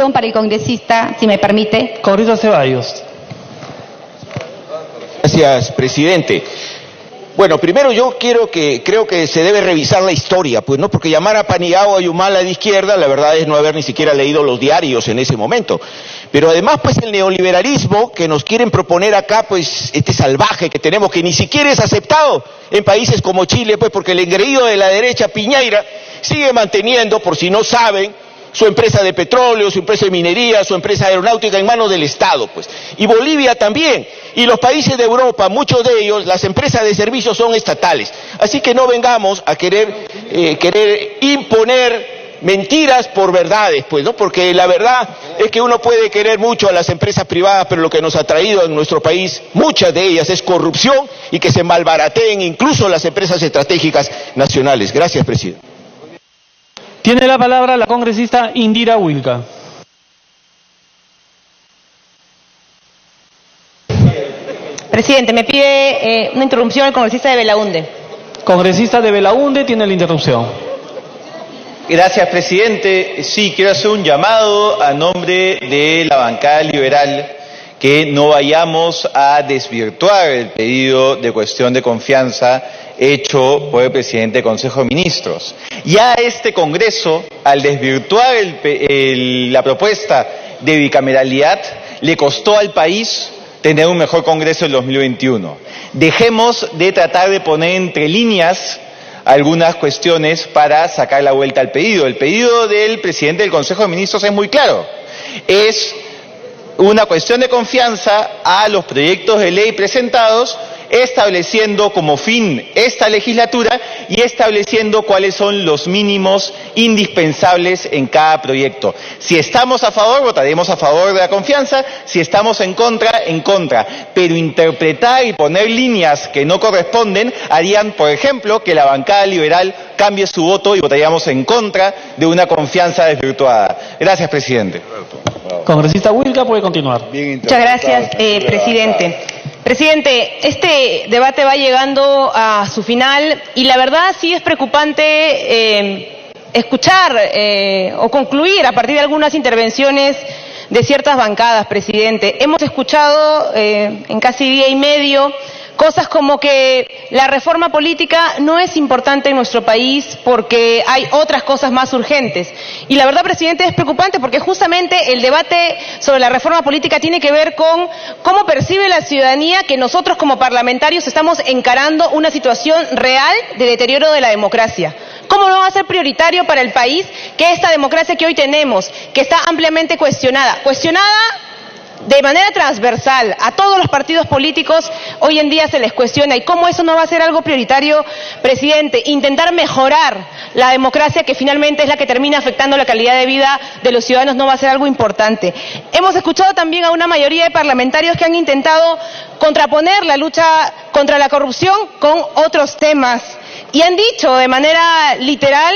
Para el congresista, si me permite. Congresista Ceballos. Gracias, presidente. Bueno, primero yo creo que se debe revisar la historia, pues, ¿no? Porque llamar a Paniagua y Humala de izquierda, la verdad es no haber ni siquiera leído los diarios en ese momento. Pero además, pues, el neoliberalismo que nos quieren proponer acá, pues, este salvaje que tenemos, que ni siquiera es aceptado en países como Chile, pues, porque el engreído de la derecha, Piñeira, sigue manteniendo, por si no saben, su empresa de petróleo, su empresa de minería, su empresa aeronáutica en manos del Estado, pues. Y Bolivia también. Y los países de Europa, muchos de ellos, las empresas de servicios son estatales. Así que no vengamos a querer imponer mentiras por verdades, pues, ¿no? Porque la verdad es que uno puede querer mucho a las empresas privadas, pero lo que nos ha traído en nuestro país, muchas de ellas, es corrupción y que se malbarateen incluso las empresas estratégicas nacionales. Gracias, presidente. Tiene la palabra la congresista Indira Wilca. Presidente, me pide una interrupción el congresista de Belaunde. Congresista de Belaunde tiene la interrupción. Gracias, presidente. Sí, quiero hacer un llamado a nombre de la bancada liberal que no vayamos a desvirtuar el pedido de cuestión de confianza hecho por el presidente del Consejo de Ministros. Ya este Congreso, al desvirtuar la propuesta de bicameralidad, le costó al país tener un mejor Congreso en 2021. Dejemos de tratar de poner entre líneas algunas cuestiones para sacar la vuelta al pedido. El pedido del presidente del Consejo de Ministros es muy claro. Es una cuestión de confianza a los proyectos de ley presentados, estableciendo como fin esta legislatura y estableciendo cuáles son los mínimos indispensables en cada proyecto. Si estamos a favor, votaremos a favor de la confianza; si estamos en contra, en contra. Pero interpretar y poner líneas que no corresponden harían, por ejemplo, que la bancada liberal cambie su voto y votaríamos en contra de una confianza desvirtuada. Gracias, presidente. Congresista Wilca puede continuar. Muchas gracias, presidente. Presidente, este debate va llegando a su final y la verdad sí es preocupante escuchar o concluir a partir de algunas intervenciones de ciertas bancadas, presidente. Hemos escuchado en casi día y medio cosas como que la reforma política no es importante en nuestro país porque hay otras cosas más urgentes. Y la verdad, presidente, es preocupante porque justamente el debate sobre la reforma política tiene que ver con cómo percibe la ciudadanía que nosotros como parlamentarios estamos encarando una situación real de deterioro de la democracia. ¿Cómo no va a ser prioritario para el país que esta democracia que hoy tenemos, que está ampliamente cuestionada de manera transversal a todos los partidos políticos, hoy en día se les cuestiona? ¿Y cómo eso no va a ser algo prioritario, presidente? Intentar mejorar la democracia, que finalmente es la que termina afectando la calidad de vida de los ciudadanos, no va a ser algo importante. Hemos escuchado también a una mayoría de parlamentarios que han intentado contraponer la lucha contra la corrupción con otros temas y han dicho de manera literal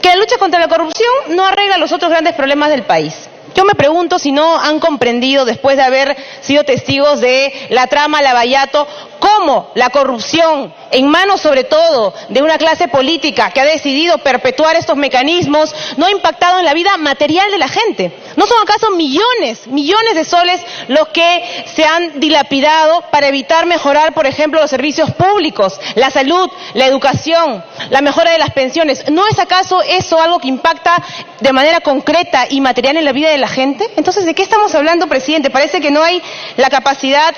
que la lucha contra la corrupción no arregla los otros grandes problemas del país. Yo me pregunto si no han comprendido, después de haber sido testigos de la trama Lavallato, cómo la corrupción, en manos sobre todo de una clase política que ha decidido perpetuar estos mecanismos, no ha impactado en la vida material de la gente. ¿No son acaso millones de soles los que se han dilapidado para evitar mejorar, por ejemplo, los servicios públicos, la salud, la educación, la mejora de las pensiones? ¿No es acaso eso algo que impacta de manera concreta y material en la vida de la gente? Entonces, ¿de qué estamos hablando, presidente? Parece que no hay la capacidad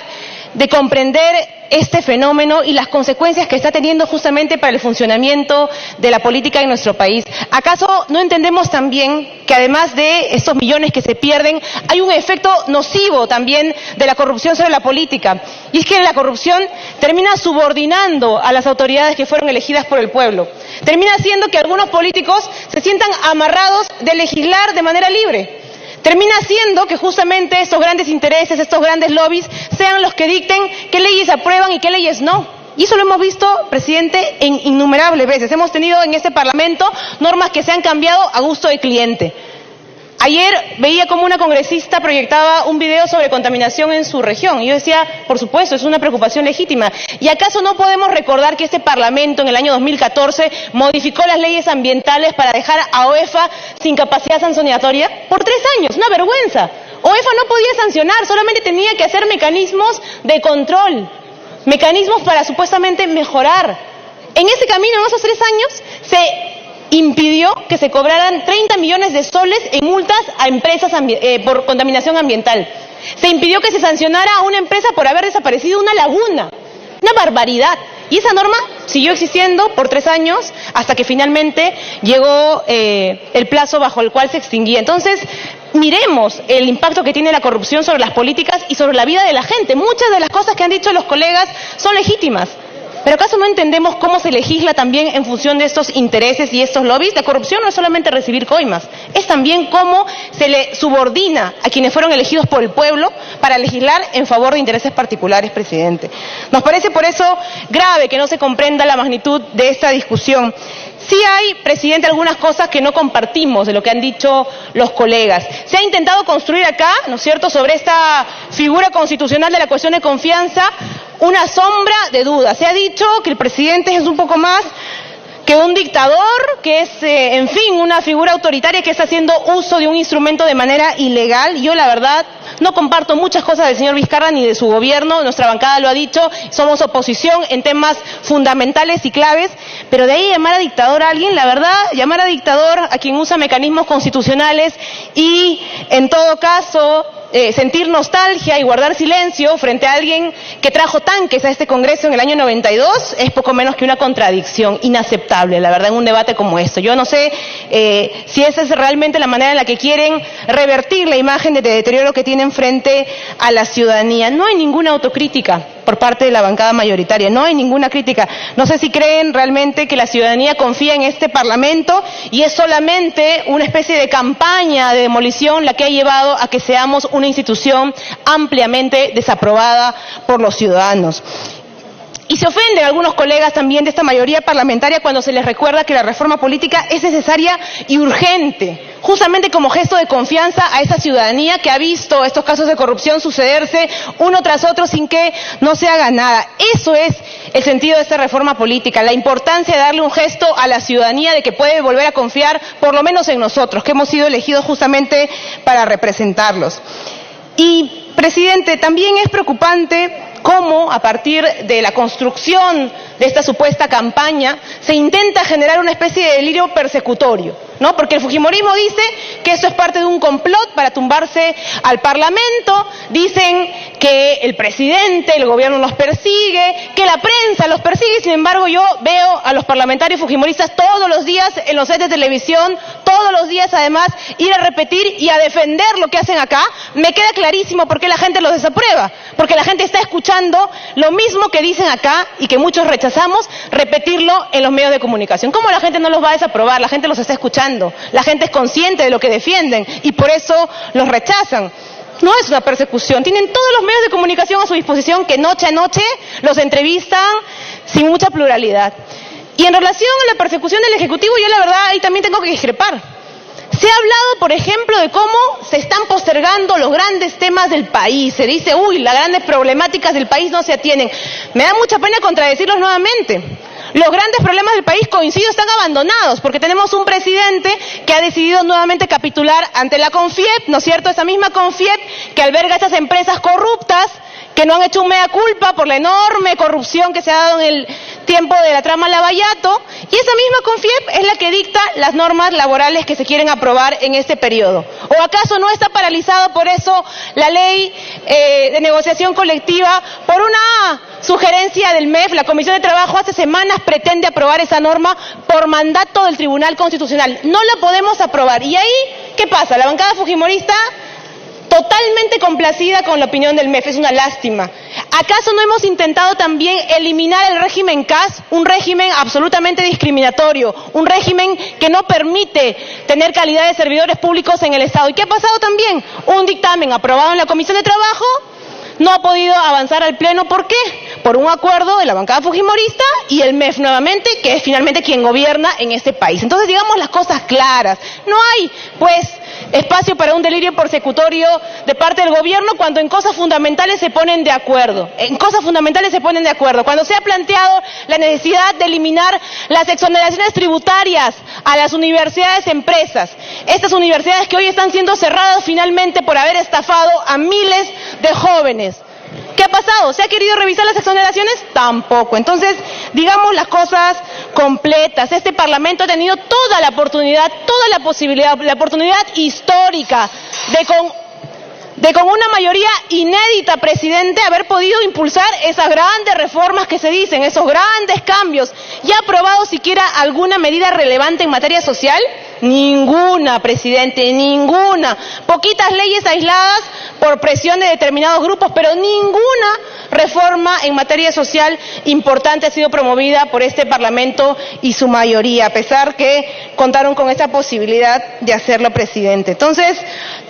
de comprender este fenómeno y las consecuencias que está teniendo justamente para el funcionamiento de la política en nuestro país. ¿Acaso no entendemos también que además de estos millones que se pierden, hay un efecto nocivo también de la corrupción sobre la política? Y es que la corrupción termina subordinando a las autoridades que fueron elegidas por el pueblo. Termina haciendo que algunos políticos se sientan amarrados de legislar de manera libre. Termina haciendo que justamente estos grandes intereses, estos grandes lobbies, sean los que dicten qué leyes aprueban y qué leyes no. Y eso lo hemos visto, presidente, en innumerables veces. Hemos tenido en este Parlamento normas que se han cambiado a gusto del cliente. Ayer veía como una congresista proyectaba un video sobre contaminación en su región. Y yo decía, por supuesto, es una preocupación legítima. ¿Y acaso no podemos recordar que este Parlamento en el año 2014 modificó las leyes ambientales para dejar a OEFA sin capacidad sancionatoria? Por 3 años, una vergüenza. OEFA no podía sancionar, solamente tenía que hacer mecanismos de control, mecanismos para supuestamente mejorar. En ese camino, en esos 3 años, se impidió que se cobraran 30 millones de soles en multas a empresas por contaminación ambiental. Se impidió que se sancionara a una empresa por haber desaparecido una laguna. Una barbaridad. Y esa norma siguió existiendo por 3 años hasta que finalmente llegó el plazo bajo el cual se extinguía. Entonces, miremos el impacto que tiene la corrupción sobre las políticas y sobre la vida de la gente. Muchas de las cosas que han dicho los colegas son legítimas. ¿Pero acaso no entendemos cómo se legisla también en función de estos intereses y estos lobbies? La corrupción no es solamente recibir coimas, es también cómo se le subordina a quienes fueron elegidos por el pueblo para legislar en favor de intereses particulares, presidente. Nos parece por eso grave que no se comprenda la magnitud de esta discusión. Sí hay, presidente, algunas cosas que no compartimos de lo que han dicho los colegas. Se ha intentado construir acá, ¿no es cierto?, sobre esta figura constitucional de la cuestión de confianza, una sombra de dudas. Se ha dicho que el presidente es un poco más que un dictador, que es, en fin, una figura autoritaria que está haciendo uso de un instrumento de manera ilegal. Yo, la verdad, no comparto muchas cosas del señor Vizcarra ni de su gobierno, nuestra bancada lo ha dicho, somos oposición en temas fundamentales y claves, pero de ahí llamar a dictador a alguien, la verdad, llamar a dictador a quien usa mecanismos constitucionales y, en todo caso, sentir nostalgia y guardar silencio frente a alguien que trajo tanques a este Congreso en el año 92 es poco menos que una contradicción inaceptable, la verdad, en un debate como esto. Yo no sé si esa es realmente la manera en la que quieren revertir la imagen de deterioro que tienen frente a la ciudadanía. No hay ninguna autocrítica por parte de la bancada mayoritaria, no hay ninguna crítica. No sé si creen realmente que la ciudadanía confía en este Parlamento y es solamente una especie de campaña de demolición la que ha llevado a que seamos una institución ampliamente desaprobada por los ciudadanos. Y se ofenden algunos colegas también de esta mayoría parlamentaria cuando se les recuerda que la reforma política es necesaria y urgente, justamente como gesto de confianza a esa ciudadanía que ha visto estos casos de corrupción sucederse uno tras otro sin que no se haga nada. Eso es el sentido de esta reforma política, la importancia de darle un gesto a la ciudadanía de que puede volver a confiar por lo menos en nosotros, que hemos sido elegidos justamente para representarlos. Y, presidente, también es preocupante cómo, a partir de la construcción de esta supuesta campaña, se intenta generar una especie de delirio persecutorio, ¿no? Porque el fujimorismo dice que esto es parte de un complot para tumbarse al Parlamento, dicen que el presidente, el gobierno los persigue, que la prensa los persigue. Sin embargo, yo veo a los parlamentarios fujimoristas todos los días en los sets de televisión, todos los días además ir a repetir y a defender lo que hacen acá. Me queda clarísimo por qué la gente los desaprueba, porque la gente está escuchando lo mismo que dicen acá y que muchos rechazamos, repetirlo en los medios de comunicación. ¿Cómo la gente no los va a desaprobar? La gente los está escuchando, la gente es consciente de lo que defienden y por eso los rechazan. No es una persecución, tienen todos los medios de comunicación a su disposición que noche a noche los entrevistan sin mucha pluralidad. Y en relación a la persecución del Ejecutivo, yo la verdad ahí también tengo que discrepar. Se ha hablado, por ejemplo, de cómo se están postergando los grandes temas del país. Se dice, uy, las grandes problemáticas del país no se atienden. Me da mucha pena contradecirlos nuevamente. Los grandes problemas del país, coincido, están abandonados, porque tenemos un presidente que ha decidido nuevamente capitular ante la CONFIEP, ¿no es cierto? Esa misma CONFIEP que alberga esas empresas corruptas, que no han hecho un mea culpa por la enorme corrupción que se ha dado en el tiempo de la trama Lavallato, y esa misma CONFIEP es la que dicta las normas laborales que se quieren aprobar en este periodo. ¿O acaso no está paralizado por eso la ley de negociación colectiva por una sugerencia del MEF? La Comisión de Trabajo hace semanas pretende aprobar esa norma por mandato del Tribunal Constitucional. No la podemos aprobar. ¿Y ahí qué pasa? La bancada fujimorista totalmente complacida con la opinión del MEF, es una lástima. ¿Acaso no hemos intentado también eliminar el régimen CAS, un régimen absolutamente discriminatorio, un régimen que no permite tener calidad de servidores públicos en el Estado? ¿Y qué ha pasado también? Un dictamen aprobado en la Comisión de Trabajo no ha podido avanzar al Pleno. ¿Por qué? Por un acuerdo de la bancada fujimorista y el MEF nuevamente, que es finalmente quien gobierna en este país. Entonces, digamos las cosas claras. No hay, pues, espacio para un delirio persecutorio de parte del gobierno cuando en cosas fundamentales se ponen de acuerdo. Cuando se ha planteado la necesidad de eliminar las exoneraciones tributarias a las universidades empresas. Estas universidades que hoy están siendo cerradas finalmente por haber estafado a miles de jóvenes. ¿Qué ha pasado? ¿Se ha querido revisar las exoneraciones? Tampoco. Entonces, digamos las cosas completas. Este Parlamento ha tenido toda la oportunidad, toda la posibilidad, la oportunidad histórica de con una mayoría inédita, presidente, haber podido impulsar esas grandes reformas que se dicen, esos grandes cambios. ¿Ya ha aprobado siquiera alguna medida relevante en materia social? Ninguna, presidente, ninguna. Poquitas leyes aisladas por presión de determinados grupos, pero ninguna reforma en materia social importante ha sido promovida por este Parlamento y su mayoría, a pesar que contaron con esa posibilidad de hacerlo, presidente. Entonces,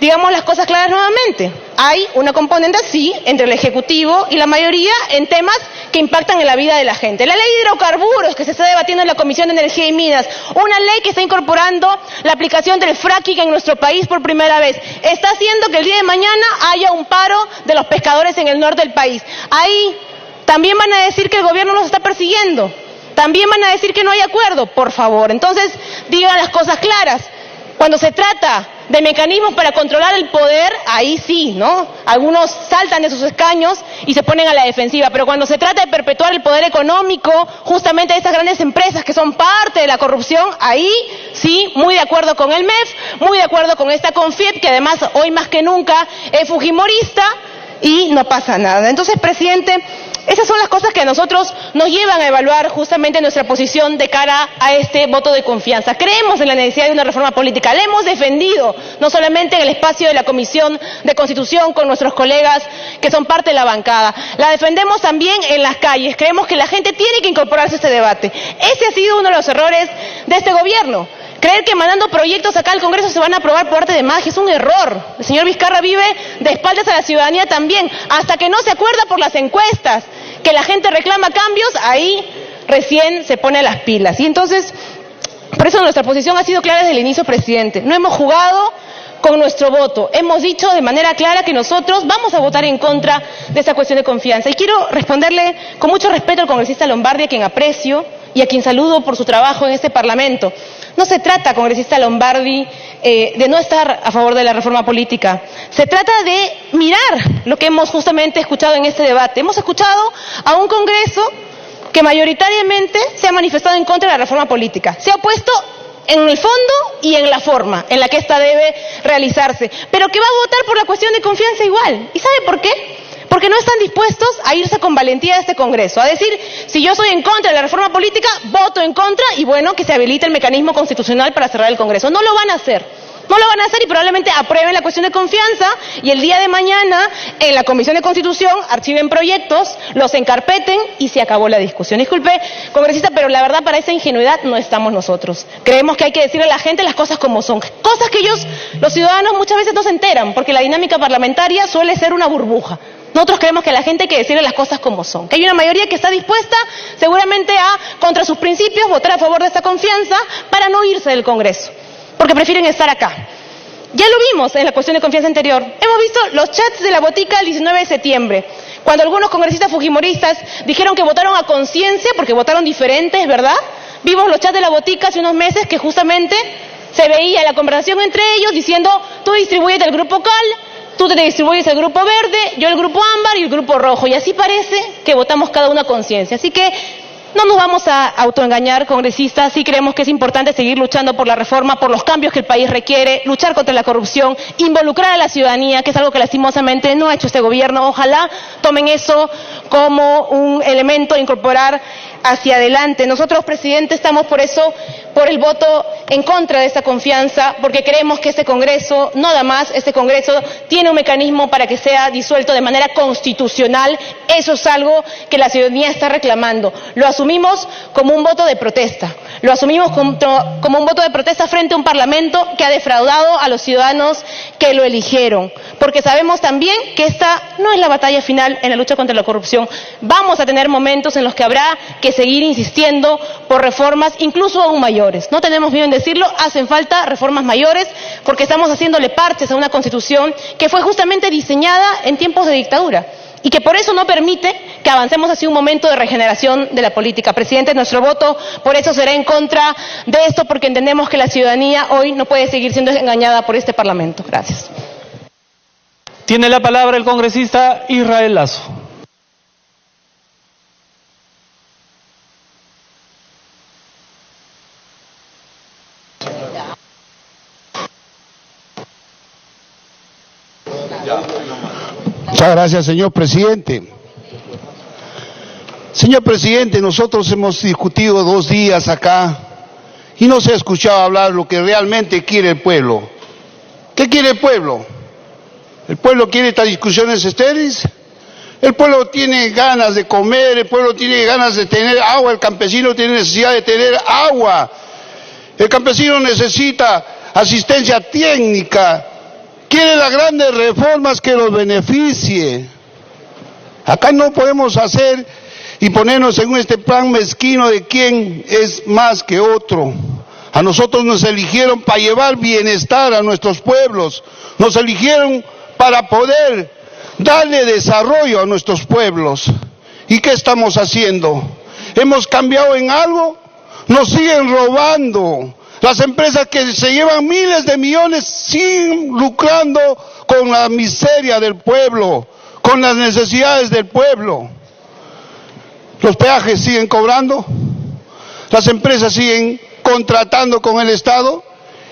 digamos las cosas claras nuevamente. Hay una componente, sí, entre el Ejecutivo y la mayoría en temas que impactan en la vida de la gente. La ley de hidrocarburos que se está debatiendo en la Comisión de Energía y Minas, una ley que está incorporando la aplicación del fracking en nuestro país por primera vez, está haciendo que el día de mañana haya un paro de los pescadores en el norte del país. Ahí también van a decir que el gobierno los está persiguiendo, también van a decir que no hay acuerdo, por favor. Entonces, digan las cosas claras. Cuando se trata de mecanismos para controlar el poder, ahí sí, ¿no? Algunos saltan de sus escaños y se ponen a la defensiva, pero cuando se trata de perpetuar el poder económico, justamente de estas grandes empresas que son parte de la corrupción, ahí sí, muy de acuerdo con el MEF, muy de acuerdo con esta CONFIEP, que además hoy más que nunca es fujimorista, y no pasa nada. Entonces, presidente, esas son las cosas que a nosotros nos llevan a evaluar justamente nuestra posición de cara a este voto de confianza. Creemos en la necesidad de una reforma política, la hemos defendido, no solamente en el espacio de la Comisión de Constitución con nuestros colegas que son parte de la bancada, la defendemos también en las calles. Creemos que la gente tiene que incorporarse a este debate. Ese ha sido uno de los errores de este gobierno. Creer que mandando proyectos acá al Congreso se van a aprobar por arte de magia es un error. El señor Vizcarra vive de espaldas a la ciudadanía también. Hasta que no se acuerda por las encuestas que la gente reclama cambios, ahí recién se pone las pilas. Y entonces, por eso nuestra posición ha sido clara desde el inicio, presidente. No hemos jugado con nuestro voto. Hemos dicho de manera clara que nosotros vamos a votar en contra de esa cuestión de confianza. Y quiero responderle con mucho respeto al congresista Lombardi, a quien aprecio y a quien saludo por su trabajo en este Parlamento. No se trata, congresista Lombardi, de no estar a favor de la reforma política. Se trata de mirar lo que hemos justamente escuchado en este debate. Hemos escuchado a un Congreso que mayoritariamente se ha manifestado en contra de la reforma política. Se ha opuesto en el fondo y en la forma en la que ésta debe realizarse, pero que va a votar por la cuestión de confianza igual. ¿Y sabe por qué? Porque no están dispuestos a irse con valentía a este Congreso, a decir, si yo soy en contra de la reforma política, voto en contra y bueno, que se habilite el mecanismo constitucional para cerrar el Congreso. No lo van a hacer. No lo van a hacer y probablemente aprueben la cuestión de confianza y el día de mañana en la Comisión de Constitución archiven proyectos, los encarpeten y se acabó la discusión. Disculpe, congresista, pero la verdad para esa ingenuidad no estamos nosotros. Creemos que hay que decirle a la gente las cosas como son. Cosas que ellos, los ciudadanos, muchas veces no se enteran porque la dinámica parlamentaria suele ser una burbuja. Nosotros creemos que a la gente hay que decirle las cosas como son, que hay una mayoría que está dispuesta seguramente a, contra sus principios, votar a favor de esta confianza para no irse del Congreso, porque prefieren estar acá. Ya lo vimos en la cuestión de confianza anterior. Hemos visto los chats de la botica el 19 de septiembre, cuando algunos congresistas fujimoristas dijeron que votaron a conciencia porque votaron diferentes, ¿verdad? Vimos los chats de la botica hace unos meses que justamente se veía la conversación entre ellos diciendo, tú distribuyes del grupo Cal, tú te distribuyes el grupo verde, yo el grupo ámbar y el grupo rojo. Y así parece que votamos cada uno a conciencia. Así que no nos vamos a autoengañar, congresistas. Sí creemos que es importante seguir luchando por la reforma, por los cambios que el país requiere, luchar contra la corrupción, involucrar a la ciudadanía, que es algo que lastimosamente no ha hecho este gobierno. Ojalá tomen eso como un elemento a incorporar hacia adelante. Nosotros, presidente, estamos por eso, por el voto en contra de esta confianza, porque creemos que este Congreso, nada más, este Congreso tiene un mecanismo para que sea disuelto de manera constitucional. Eso es algo que la ciudadanía está reclamando. Lo asumimos como un voto de protesta. Lo asumimos como un voto de protesta frente a un Parlamento que ha defraudado a los ciudadanos que lo eligieron. porque sabemos también que esta no es la batalla final en la lucha contra la corrupción. Vamos a tener momentos en los que habrá que seguir insistiendo por reformas incluso aún mayores. No tenemos miedo en decirlo, hacen falta reformas mayores porque estamos haciéndole parches a una Constitución que fue justamente diseñada en tiempos de dictadura y que por eso no permite que avancemos hacia un momento de regeneración de la política. Presidente, nuestro voto por eso será en contra de esto, porque entendemos que la ciudadanía hoy no puede seguir siendo engañada por este Parlamento. Gracias. Tiene la palabra el congresista Israel Lazo. Muchas gracias, señor presidente. Señor presidente, nosotros hemos discutido 2 días acá y no se ha escuchado hablar lo que realmente quiere el pueblo. ¿Qué quiere el pueblo? ¿El pueblo quiere estas discusiones estériles? El pueblo tiene ganas de comer, el pueblo tiene ganas de tener agua, el campesino tiene necesidad de tener agua, el campesino necesita asistencia técnica, quiere las grandes reformas que los beneficie. Acá no podemos hacer y ponernos en este plan mezquino de quién es más que otro. A nosotros nos eligieron para llevar bienestar a nuestros pueblos, nos eligieron para poder darle desarrollo a nuestros pueblos. ¿Y qué estamos haciendo? ¿Hemos cambiado en algo? Nos siguen robando. Las empresas que se llevan miles de millones siguen lucrando con la miseria del pueblo, con las necesidades del pueblo. Los peajes siguen cobrando, las empresas siguen contratando con el Estado.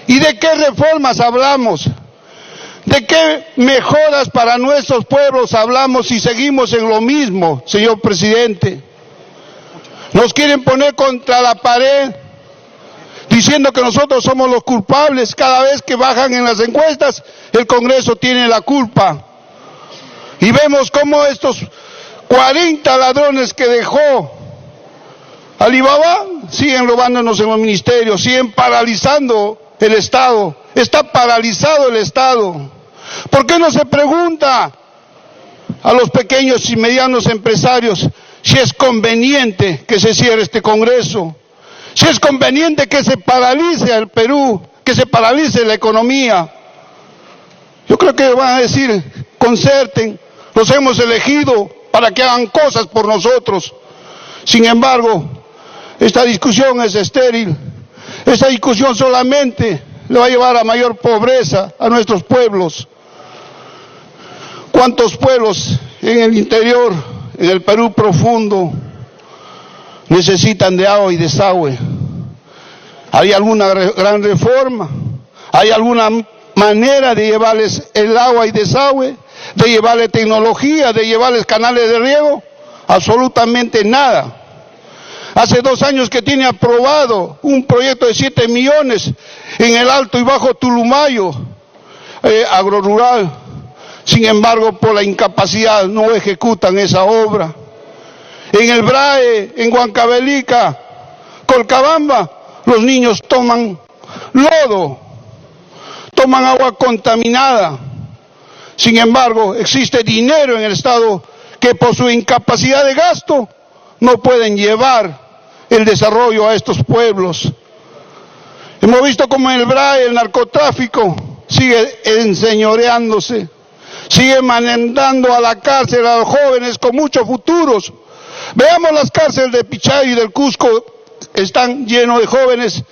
¿Y de qué reformas hablamos? ¿De qué mejoras para nuestros pueblos hablamos si seguimos en lo mismo, señor presidente? Nos quieren poner contra la pared, diciendo que nosotros somos los culpables. Cada vez que bajan en las encuestas, el Congreso tiene la culpa. Y vemos cómo estos 40 ladrones que dejó Alibaba siguen robándonos en los ministerios, siguen paralizando el Estado. Está paralizado el Estado. ¿Por qué no se pregunta a los pequeños y medianos empresarios si es conveniente que se cierre este Congreso? Si es conveniente que se paralice al Perú, que se paralice la economía. Yo creo que van a decir, concerten, los hemos elegido para que hagan cosas por nosotros. Sin embargo, esta discusión es estéril. Esta discusión solamente le va a llevar a mayor pobreza a nuestros pueblos. ¿Cuántos pueblos en el interior, en el Perú profundo, necesitan de agua y desagüe? ¿Hay alguna gran reforma? ¿Hay alguna manera de llevarles el agua y desagüe? ¿De llevarles tecnología? ¿De llevarles canales de riego? Absolutamente nada. Hace 2 años que tiene aprobado un proyecto de 7 millones en el Alto y Bajo Tulumayo, agrorural. Sin embargo, por la incapacidad no ejecutan esa obra. En el BRAE, en Huancavelica, Colcabamba, los niños toman lodo, toman agua contaminada. Sin embargo, existe dinero en el Estado que por su incapacidad de gasto no pueden llevar el desarrollo a estos pueblos. Hemos visto cómo en el BRAE el narcotráfico sigue enseñoreándose, sigue mandando a la cárcel a los jóvenes con muchos futuros. Veamos las cárceles de Pichay y del Cusco, están llenos de jóvenes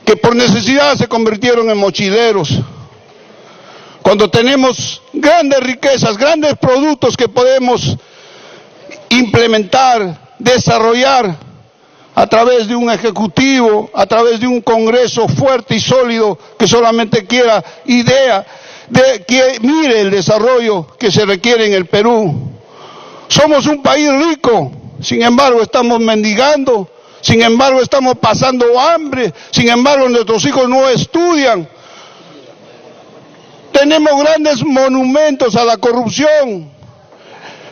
que por necesidad se convirtieron en mochileros. Cuando tenemos grandes riquezas, grandes productos que podemos implementar, desarrollar a través de un ejecutivo, a través de un Congreso fuerte y sólido que solamente quiera idea de que mire el desarrollo que se requiere en el Perú. Somos un país rico, sin embargo estamos mendigando, sin embargo estamos pasando hambre, sin embargo nuestros hijos no estudian. Tenemos grandes monumentos a la corrupción.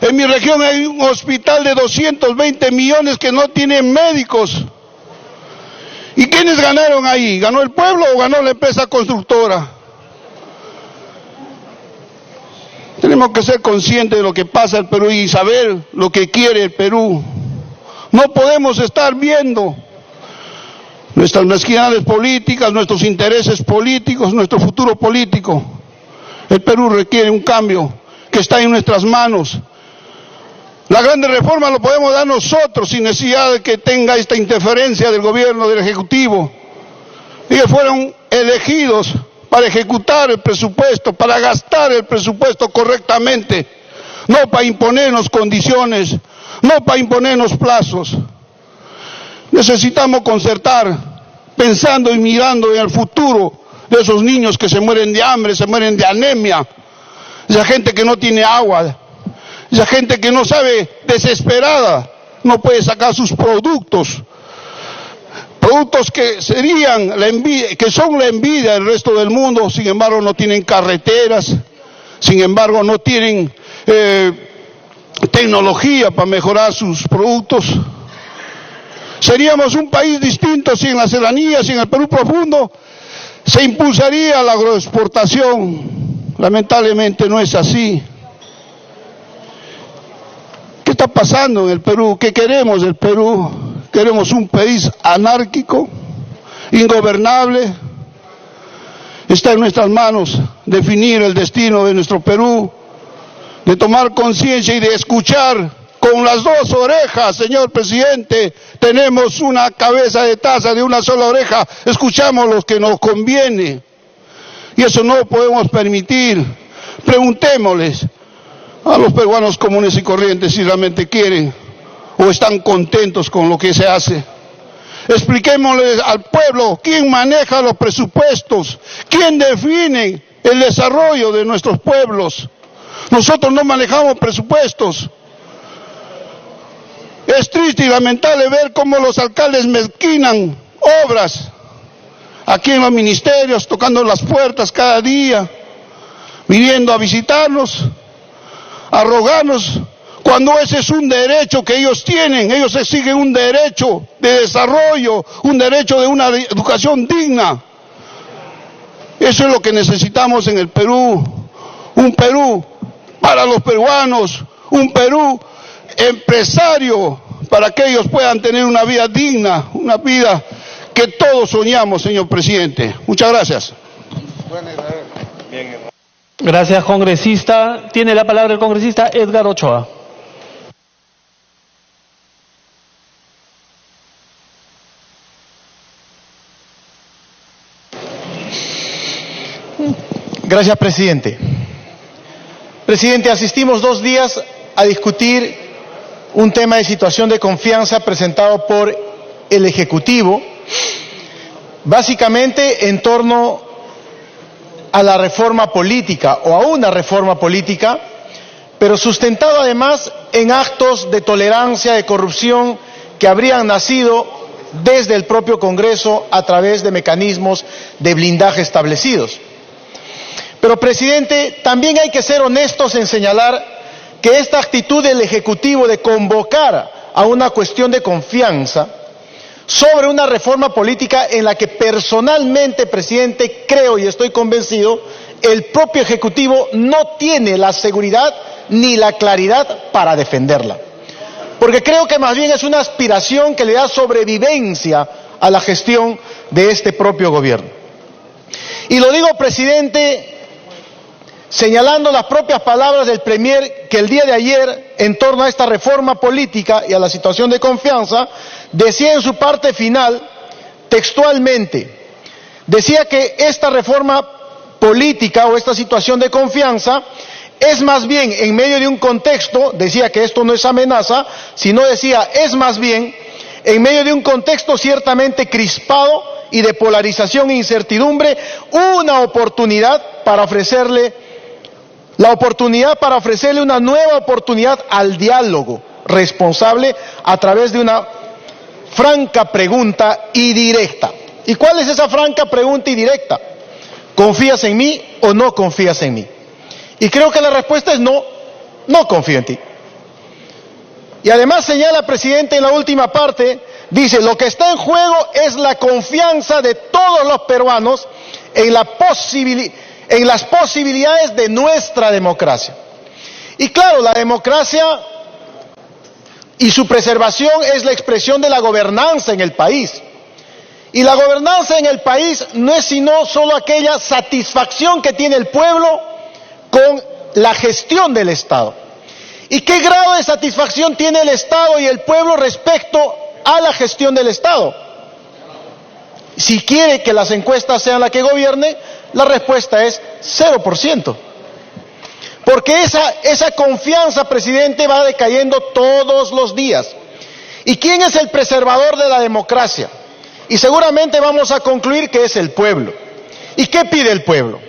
En mi región hay un hospital de 220 millones que no tienen médicos. ¿Y quiénes ganaron ahí? ¿Ganó el pueblo o ganó la empresa constructora? Tenemos que ser conscientes de lo que pasa en el Perú y saber lo que quiere el Perú. No podemos estar viendo nuestras mezquindades políticas, nuestros intereses políticos, nuestro futuro político. El Perú requiere un cambio que está en nuestras manos. La grande reforma lo podemos dar nosotros sin necesidad de que tenga esta interferencia del gobierno, del Ejecutivo. Ellos fueron elegidos para ejecutar el presupuesto, para gastar el presupuesto correctamente, no para imponernos condiciones, no para imponernos plazos. Necesitamos concertar, pensando y mirando en el futuro de esos niños que se mueren de hambre, se mueren de anemia, esa gente que no tiene agua, esa gente que no sabe, desesperada, no puede sacar sus productos que serían la envidia, que son la envidia del resto del mundo. Sin embargo no tienen carreteras, sin embargo no tienen tecnología para mejorar sus productos. Seríamos un país distinto si en la serranía, si en el Perú profundo se impulsaría la agroexportación. Lamentablemente no es así. ¿Qué está pasando en el Perú? ¿Qué queremos del Perú? Queremos un país anárquico, ingobernable. Está en nuestras manos definir el destino de nuestro Perú, de tomar conciencia y de escuchar con las dos orejas, señor presidente. Tenemos una cabeza de taza de una sola oreja, escuchamos lo que nos conviene. Y eso no lo podemos permitir. Preguntémosles a los peruanos comunes y corrientes si realmente quieren o están contentos con lo que se hace. Expliquémosles al pueblo quién maneja los presupuestos, quién define el desarrollo de nuestros pueblos. Nosotros no manejamos presupuestos. Es triste y lamentable ver cómo los alcaldes mezquinan obras aquí en los ministerios, tocando las puertas cada día, viniendo a visitarnos, a rogarnos, cuando ese es un derecho que ellos tienen. Ellos exigen un derecho de desarrollo, un derecho de una educación digna. Eso es lo que necesitamos en el Perú, un Perú para los peruanos, un Perú empresario para que ellos puedan tener una vida digna, una vida que todos soñamos, señor presidente. Muchas gracias. Gracias, congresista. Tiene la palabra el congresista Edgar Ochoa. Gracias, presidente. Presidente, asistimos 2 días a discutir un tema de situación de confianza presentado por el Ejecutivo, básicamente en torno a la reforma política o a una reforma política, pero sustentado además en actos de tolerancia, de corrupción que habrían nacido desde el propio Congreso a través de mecanismos de blindaje establecidos. Pero, presidente, también hay que ser honestos en señalar que esta actitud del Ejecutivo de convocar a una cuestión de confianza sobre una reforma política en la que personalmente, presidente, creo y estoy convencido, el propio Ejecutivo no tiene la seguridad ni la claridad para defenderla. Porque creo que más bien es una aspiración que le da sobrevivencia a la gestión de este propio gobierno. Y lo digo, presidente, señalando las propias palabras del Premier, que el día de ayer, en torno a esta reforma política y a la situación de confianza, decía en su parte final, textualmente, decía que esta reforma política o esta situación de confianza es más bien en medio de un contexto, decía que esto no es amenaza, sino decía, es más bien en medio de un contexto ciertamente crispado y de polarización e incertidumbre, una oportunidad para ofrecerle una nueva oportunidad al diálogo responsable a través de una franca pregunta y directa. ¿Y cuál es esa franca pregunta y directa? ¿Confías en mí o no confías en mí? Y creo que la respuesta es no, no confío en ti. Y además señala, presidente, en la última parte, dice, lo que está en juego es la confianza de todos los peruanos en las posibilidades de nuestra democracia. Y claro, la democracia y su preservación es la expresión de la gobernanza en el país. Y la gobernanza en el país no es sino solo aquella satisfacción que tiene el pueblo con la gestión del Estado. ¿Y qué grado de satisfacción tiene el Estado y el pueblo respecto a la gestión del Estado? Si quiere que las encuestas sean las que gobiernen, la respuesta es 0%. Porque esa confianza, presidente, va decayendo todos los días. ¿Y quién es el preservador de la democracia? Y seguramente vamos a concluir que es el pueblo. ¿Y qué pide el pueblo?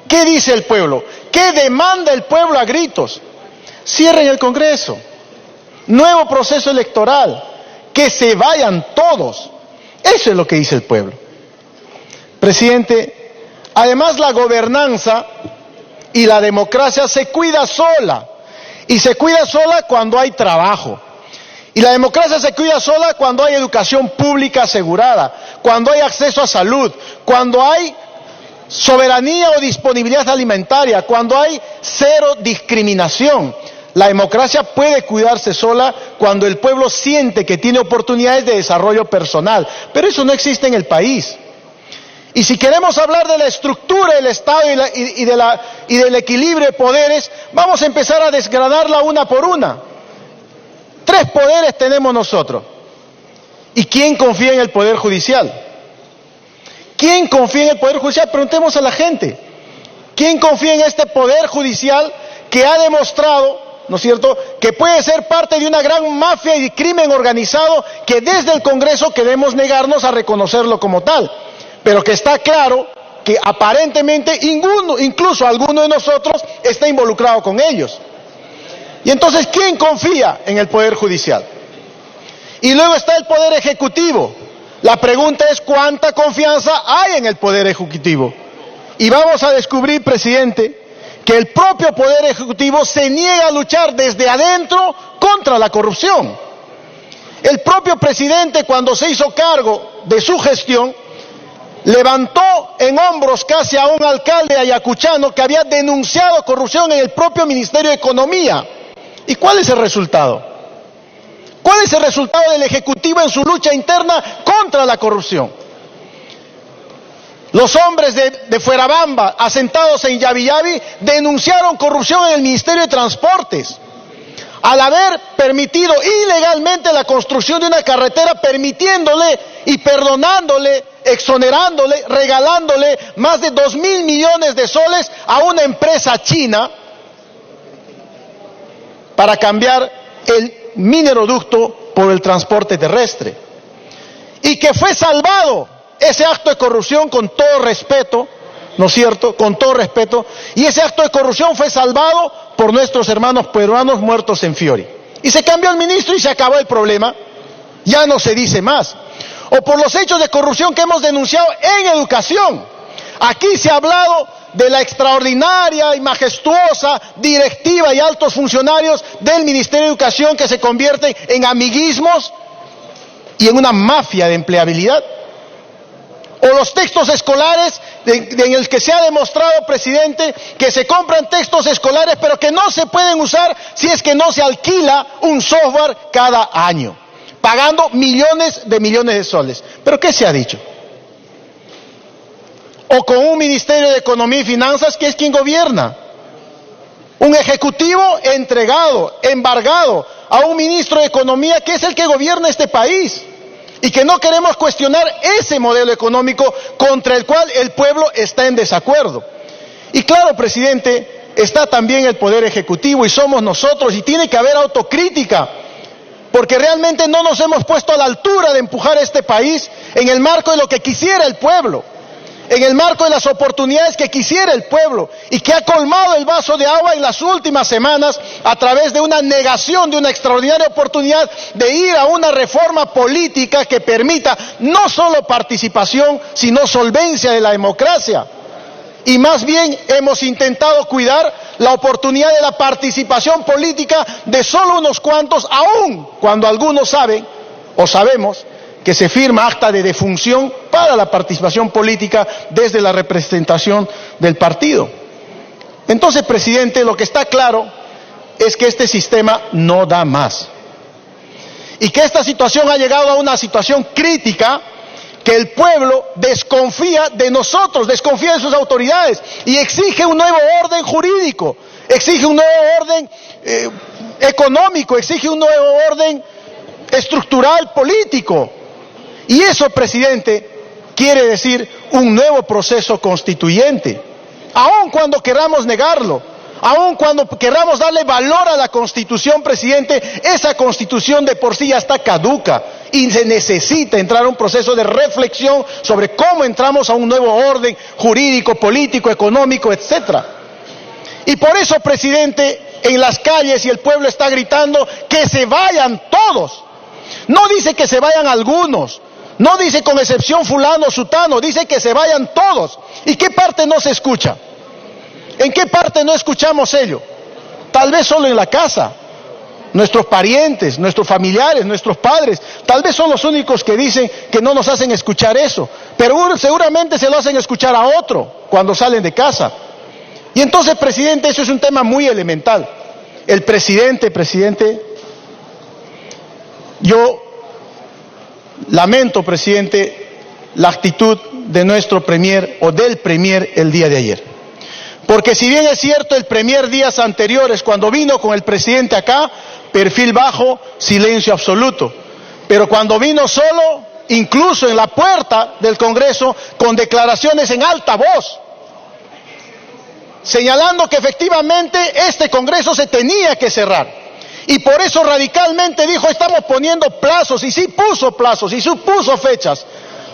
¿Qué dice el pueblo? ¿Qué demanda el pueblo a gritos? Cierren el Congreso, nuevo proceso electoral, que se vayan todos. Eso es lo que dice el pueblo. Presidente, además la gobernanza y la democracia se cuida sola, y se cuida sola cuando hay trabajo. Y la democracia se cuida sola cuando hay educación pública asegurada, cuando hay acceso a salud, cuando hay soberanía o disponibilidad alimentaria, cuando hay cero discriminación. La democracia puede cuidarse sola cuando el pueblo siente que tiene oportunidades de desarrollo personal, pero eso no existe en el país. Y si queremos hablar de la estructura del Estado y del equilibrio de poderes, vamos a empezar a desgranarla una por una. 3 poderes tenemos nosotros. ¿Y quién confía en el Poder Judicial? ¿Quién confía en el Poder Judicial? Preguntemos a la gente. ¿Quién confía en este Poder Judicial que ha demostrado, ¿no es cierto?, que puede ser parte de una gran mafia y crimen organizado que desde el Congreso queremos negarnos a reconocerlo como tal, pero que está claro que aparentemente incluso alguno de nosotros está involucrado con ellos. Y entonces, ¿quién confía en el Poder Judicial? Y luego está el Poder Ejecutivo. La pregunta es, ¿cuánta confianza hay en el Poder Ejecutivo? Y vamos a descubrir, presidente, que el propio Poder Ejecutivo se niega a luchar desde adentro contra la corrupción. El propio presidente, cuando se hizo cargo de su gestión, levantó en hombros casi a un alcalde ayacuchano que había denunciado corrupción en el propio Ministerio de Economía. ¿Y cuál es el resultado? ¿Cuál es el resultado del Ejecutivo en su lucha interna contra la corrupción? Los hombres de Fuerabamba, asentados en Yavi, denunciaron corrupción en el Ministerio de Transportes, al haber permitido ilegalmente la construcción de una carretera, permitiéndole y perdonándole, exonerándole, regalándole más de 2.000 millones de soles a una empresa china para cambiar el mineroducto por el transporte terrestre. Y que fue salvado ese acto de corrupción, con todo respeto, ¿no es cierto?, con todo respeto, y ese acto de corrupción fue salvado por nuestros hermanos peruanos muertos en Fiori. Y se cambió el ministro y se acabó el problema, ya no se dice más. O por los hechos de corrupción que hemos denunciado en educación. Aquí se ha hablado de la extraordinaria y majestuosa directiva y altos funcionarios del Ministerio de Educación que se convierten en amiguismos y en una mafia de empleabilidad. O los textos escolares en el que se ha demostrado, presidente, que se compran textos escolares pero que no se pueden usar si es que no se alquila un software cada año, pagando millones de soles. ¿Pero qué se ha dicho? O con un Ministerio de Economía y Finanzas que es quien gobierna. Un ejecutivo entregado, embargado a un ministro de Economía que es el que gobierna este país. Y que no queremos cuestionar ese modelo económico contra el cual el pueblo está en desacuerdo. Y claro, presidente, está también el Poder Ejecutivo y somos nosotros, y tiene que haber autocrítica, porque realmente no nos hemos puesto a la altura de empujar este país en el marco de lo que quisiera el pueblo, en el marco de las oportunidades que quisiera el pueblo, y que ha colmado el vaso de agua en las últimas semanas a través de una negación de una extraordinaria oportunidad de ir a una reforma política que permita no solo participación, sino solvencia de la democracia. Y más bien hemos intentado cuidar la oportunidad de la participación política de solo unos cuantos, aun cuando algunos saben o sabemos que se firma acta de defunción para la participación política desde la representación del partido. Entonces, presidente, lo que está claro es que este sistema no da más. Y que esta situación ha llegado a una situación crítica, que el pueblo desconfía de nosotros, desconfía de sus autoridades y exige un nuevo orden jurídico, exige un nuevo orden económico, exige un nuevo orden estructural, político. Y eso, presidente, quiere decir un nuevo proceso constituyente. Aun cuando queramos negarlo, aun cuando queramos darle valor a la Constitución, presidente, esa Constitución de por sí ya está caduca y se necesita entrar a un proceso de reflexión sobre cómo entramos a un nuevo orden jurídico, político, económico, etc. Y por eso, presidente, en las calles y el pueblo está gritando que se vayan todos. No dice que se vayan algunos, no dice con excepción fulano, sutano, dice que se vayan todos. ¿Y qué parte no se escucha? ¿En qué parte no escuchamos ello? Tal vez solo en la casa. Nuestros parientes, nuestros familiares, nuestros padres, tal vez son los únicos que dicen que no nos hacen escuchar eso, pero seguramente se lo hacen escuchar a otro cuando salen de casa. Y entonces, presidente, eso es un tema muy elemental. El presidente, yo lamento, presidente, la actitud de nuestro premier o del premier el día de ayer. Porque si bien es cierto, el premier días anteriores, cuando vino con el presidente acá, perfil bajo, silencio absoluto. Pero cuando vino solo, incluso en la puerta del Congreso, con declaraciones en alta voz, señalando que efectivamente este Congreso se tenía que cerrar. Y por eso radicalmente dijo, estamos poniendo plazos, y sí puso plazos, y sí puso fechas.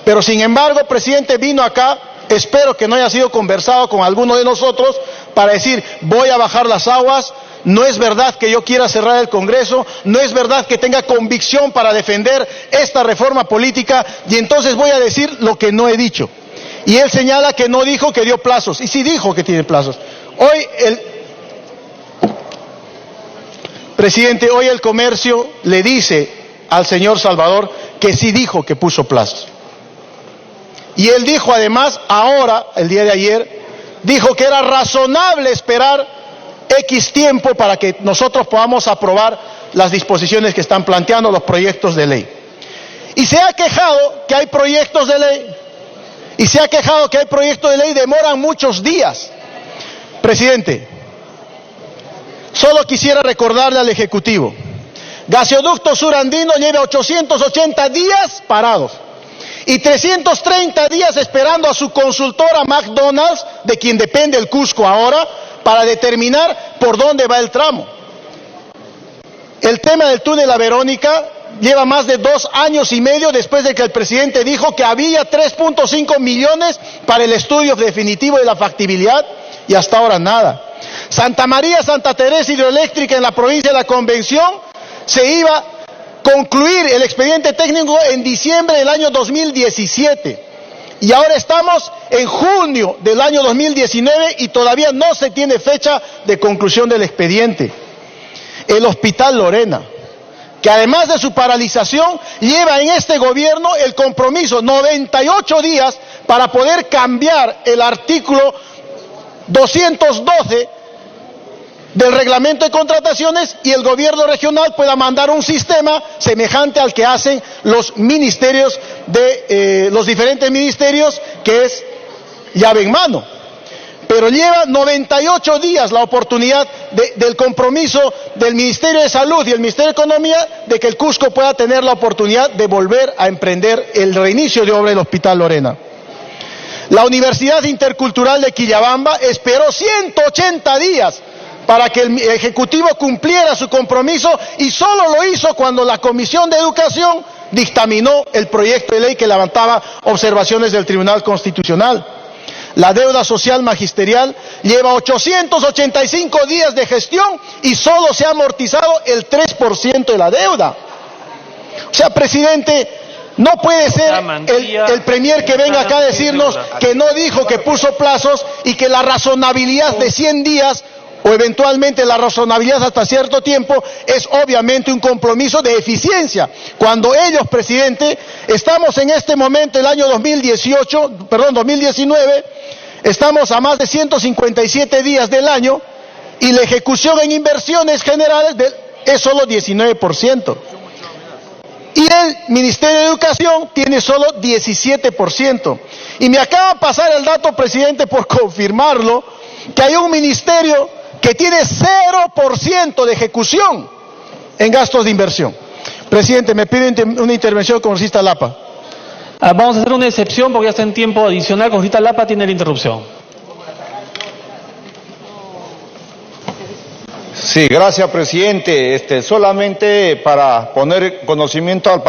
Pero sin embargo, presidente, vino acá, espero que no haya sido conversado con alguno de nosotros, para decir, voy a bajar las aguas, no es verdad que yo quiera cerrar el Congreso, no es verdad que tenga convicción para defender esta reforma política, y entonces voy a decir lo que no he dicho. Y él señala que no dijo que dio plazos, y sí dijo que tiene plazos. Presidente, hoy el comercio le dice al señor Salvador que sí dijo que puso plazos. Y él dijo además, ahora, el día de ayer, dijo que era razonable esperar X tiempo para que nosotros podamos aprobar las disposiciones que están planteando los proyectos de ley. Y se ha quejado que hay proyectos de ley, demoran muchos días. Presidente, solo quisiera recordarle al Ejecutivo, Gasoducto Sur Andino lleva 880 días parados y 330 días esperando a su consultora McDonald's, de quien depende el Cusco ahora, para determinar por dónde va el tramo. El tema del túnel La Verónica lleva más de 2 años y medio después de que el presidente dijo que había 3.5 millones para el estudio definitivo de la factibilidad, y hasta ahora nada. Santa María, Santa Teresa Hidroeléctrica en la provincia de la Convención, se iba a concluir el expediente técnico en diciembre del año 2017. Y ahora estamos en junio del año 2019 y todavía no se tiene fecha de conclusión del expediente. El Hospital Lorena, que además de su paralización, lleva en este gobierno el compromiso 98 días para poder cambiar el artículo 212 del reglamento de contrataciones y el gobierno regional pueda mandar un sistema semejante al que hacen los ministerios los diferentes ministerios, que es llave en mano. Pero lleva 98 días la oportunidad del compromiso del Ministerio de Salud y el Ministerio de Economía de que el Cusco pueda tener la oportunidad de volver a emprender el reinicio de obra del Hospital Lorena. La Universidad Intercultural de Quillabamba esperó 180 días para que el Ejecutivo cumpliera su compromiso y solo lo hizo cuando la Comisión de Educación dictaminó el proyecto de ley que levantaba observaciones del Tribunal Constitucional. La deuda social magisterial lleva 885 días de gestión y solo se ha amortizado el 3% de la deuda. O sea, presidente, no puede ser el premier que venga acá a decirnos que no dijo que puso plazos y que la razonabilidad de 100 días o eventualmente la razonabilidad hasta cierto tiempo es obviamente un compromiso de eficiencia. Cuando ellos, presidente, estamos en este momento, el año 2019, estamos a más de 157 días del año y la ejecución en inversiones generales es solo 19%. Y el Ministerio de Educación tiene solo 17%. Y me acaba de pasar el dato, presidente, por confirmarlo, que hay un ministerio que tiene 0% de ejecución en gastos de inversión. Presidente, me pide una intervención del congresista Lapa. Vamos a hacer una excepción porque ya está en tiempo adicional. Congresista Lapa tiene la interrupción. Sí, gracias, presidente. Solamente para poner conocimiento al